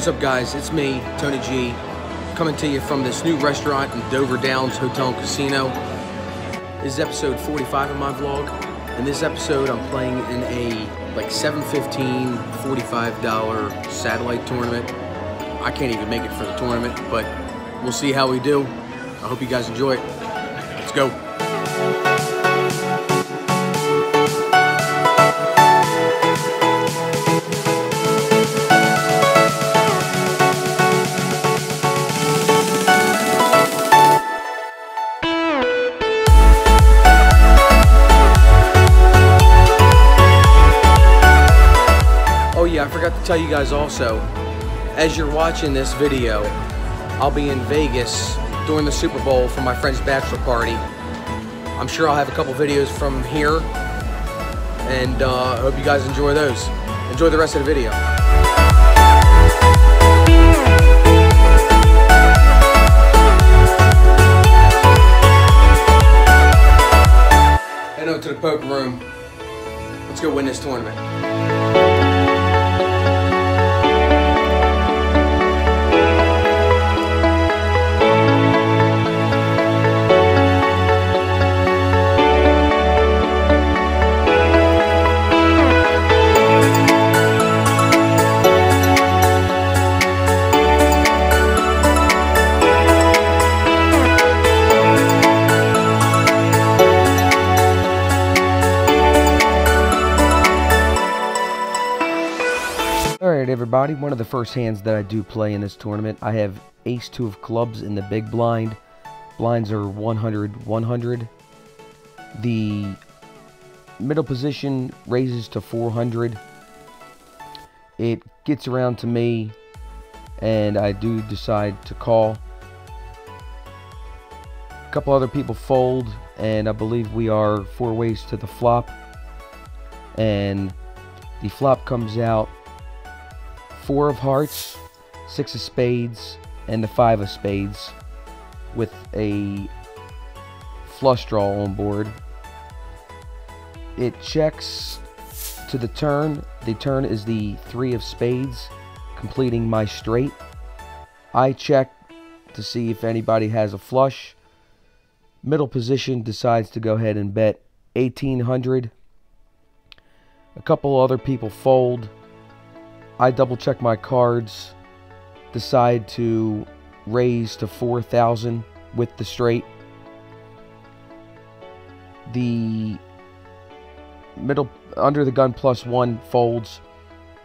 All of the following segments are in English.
What's up, guys? It's me, Tony G, coming to you from this new restaurant in Dover Downs Hotel and Casino. This is episode 45 of my vlog. In this episode, I'm playing in a like $7.15, $45 satellite tournament. I can't even make it for the tournament, but we'll see how we do. I hope you guys enjoy it. Let's go. Oh yeah, I forgot to tell you guys also, as you're watching this video, I'll be in Vegas during the Super Bowl for my friend's bachelor party. I'm sure I'll have a couple videos from here, and I hope you guys enjoy those. Enjoy the rest of the video. Head over to the poker room. Let's go win this tournament. Alright everybody, one of the first hands that I do play in this tournament, I have ace-2 of clubs in the big blind. Blinds are 100, 100. The middle position raises to 400. It gets around to me, and I do decide to call. A couple other people fold, and I believe we are 4 ways to the flop. And the flop comes out 4 of hearts, 6 of spades, and the 5 of spades with a flush draw on board. It checks to the turn. The turn is the 3 of spades, completing my straight. I check to see if anybody has a flush. Middle position decides to go ahead and bet 1,800. A couple other people fold. I double check my cards, decide to raise to 4,000 with the straight. The middle under the gun +1 folds,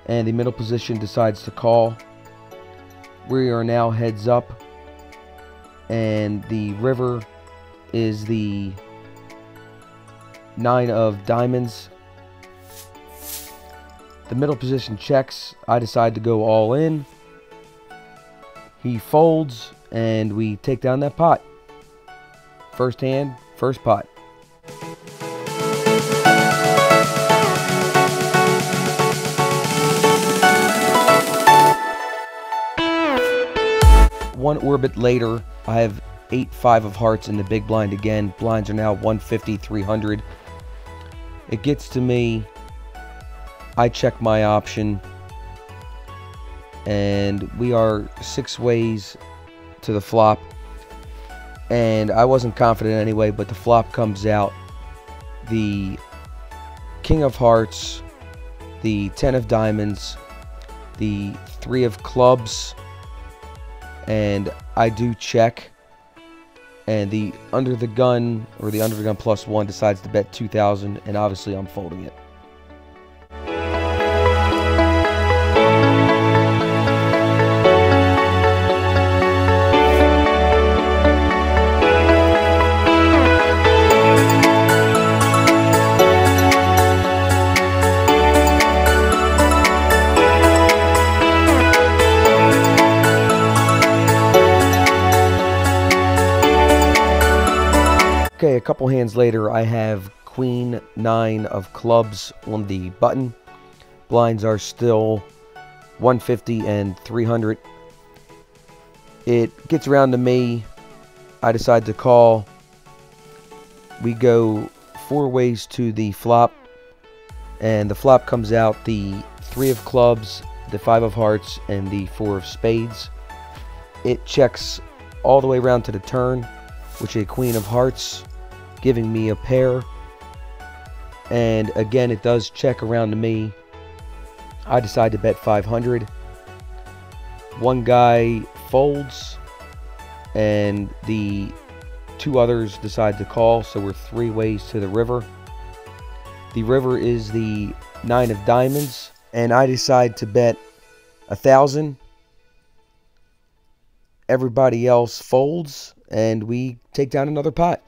and the middle position decides to call. We are now heads up, and the river is the 9 of diamonds. The middle position checks. I decide to go all in. He folds, and we take down that pot. First hand, first pot. One orbit later, I have 8-5 of hearts in the big blind again. Blinds are now 150, 300. It gets to me. I check my option, and we are 6 ways to the flop, and I wasn't confident anyway, but the flop comes out the King of Hearts, the 10 of diamonds, the 3 of clubs, and I do check, and the under the gun, or the under the gun +1 decides to bet 2,000, and obviously I'm folding it. Okay, a couple hands later, I have Queen 9 of clubs on the button. Blinds are still 150 and 300. It gets around to me. I decide to call. We go 4 ways to the flop, and the flop comes out the 3 of clubs the 5 of hearts, and the 4 of spades. It checks all the way around to the turn, which is a queen of hearts, giving me a pair. And again, it does check around to me. I decide to bet 500. One guy folds, and the 2 others decide to call, so we're 3 ways to the river. The river is the 9 of diamonds, and I decide to bet 1,000. Everybody else folds, and we take down another pot.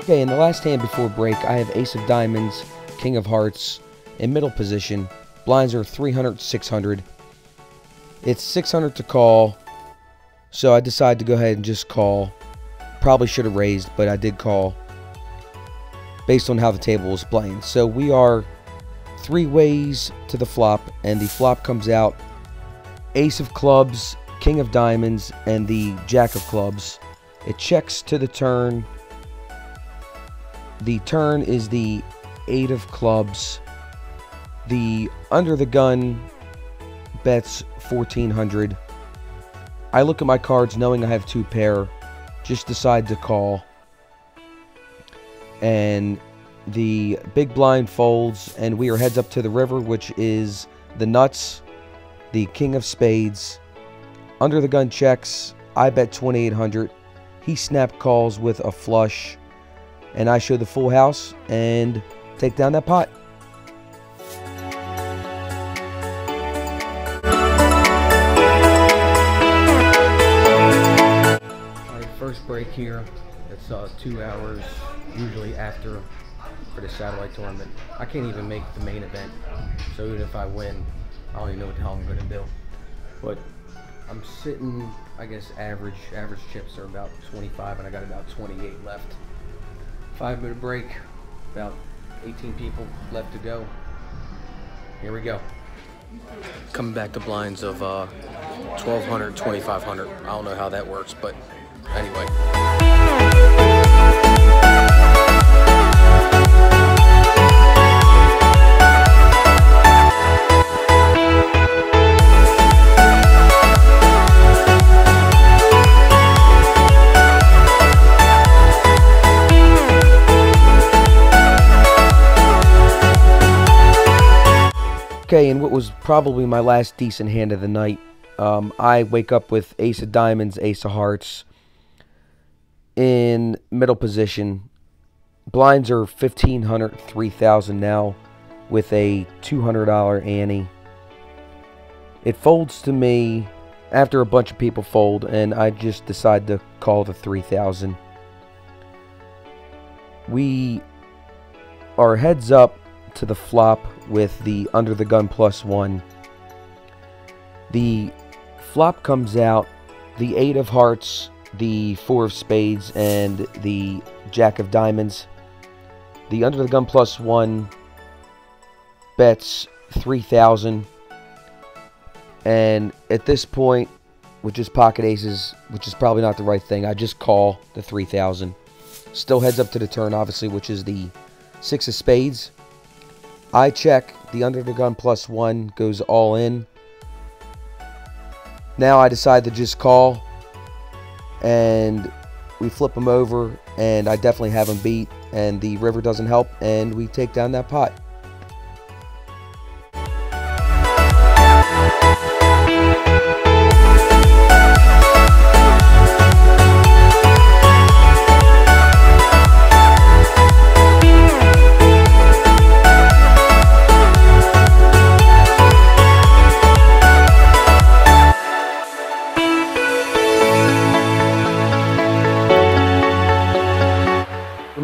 Okay, in the last hand before break, I have ace of diamonds, king of hearts, in middle position. Blinds are 300, 600. It's 600 to call, so I decide to go ahead and just call. Probably should have raised, but I did call based on how the table was playing. So we are 3 ways to the flop, and the flop comes out ace of clubs, king of diamonds, and the jack of clubs. It checks to the turn. The turn is the 8 of clubs. The under the gun bets 1,400. I look at my cards knowing I have 2 pair. Just decide to call. And the big blind folds, and we are heads up to the river, which is the nuts, the king of spades. Under the gun checks. I bet 2,800. He snap calls with a flush. And I show the full house and take down that pot. Alright, first break here. It's 2 hours, usually after, for the satellite tournament. I can't even make the main event, so even if I win, I don't even know what the hell I'm going to do. But I'm sitting, I guess average chips are about 25, and I got about 28 left. 5-minute break, about 18 people left to go. Here we go. Coming back to blinds of 1,200, 2,500. I don't know how that works, but anyway. Okay, and what was probably my last decent hand of the night, I wake up with ace of diamonds, ace of hearts in middle position. Blinds are 1,500, 3,000 now with a $200 ante. It folds to me after a bunch of people fold, and I just decide to call the 3,000. We are heads up to the flop with the under the gun +1. The flop comes out the 8 of hearts, the 4 of spades, and the jack of diamonds. The under the gun +1 bets 3,000, and at this point, with just pocket aces, which is probably not the right thing, I just call the 3,000. Still heads up to the turn, obviously, which is the 6 of spades. I check, the under the gun +1 goes all in. Now I decide to just call, and we flip them over, and I definitely have them beat, and the river doesn't help, and we take down that pot.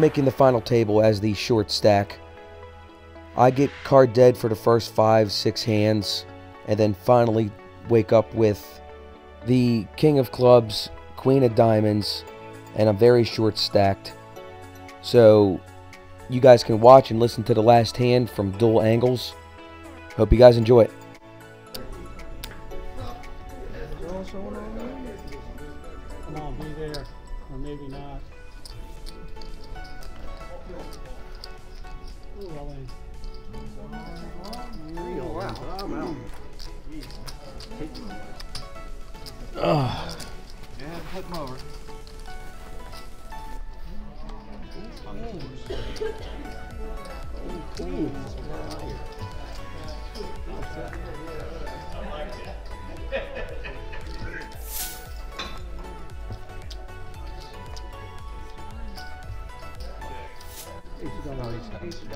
making the final table as the short stack. I get card dead for the first 5-6 hands, and then finally wake up with the King of Clubs, Queen of Diamonds, and I'm very short stacked. So you guys can watch and listen to the last hand from dual angles. Hope you guys enjoy it. Come on, be there, or maybe not. Ooh, well in. Oh, wow. I'm out. Yeah, flip him over.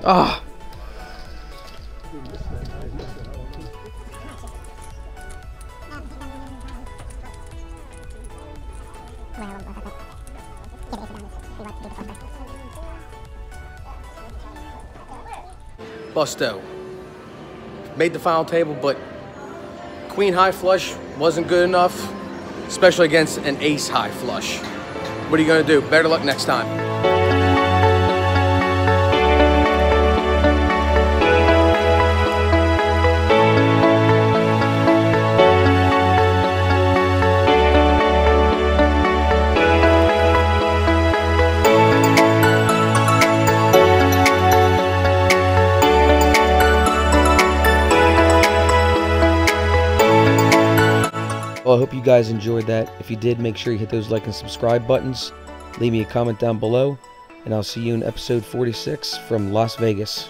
Ah. Busto. Made the final table, but queen high flush wasn't good enough, especially against an ace high flush. What are you gonna do? Better luck next time. Well, I hope you guys enjoyed that. If you did, make sure you hit those like and subscribe buttons. Leave me a comment down below, and I'll see you in episode 46 from Las Vegas.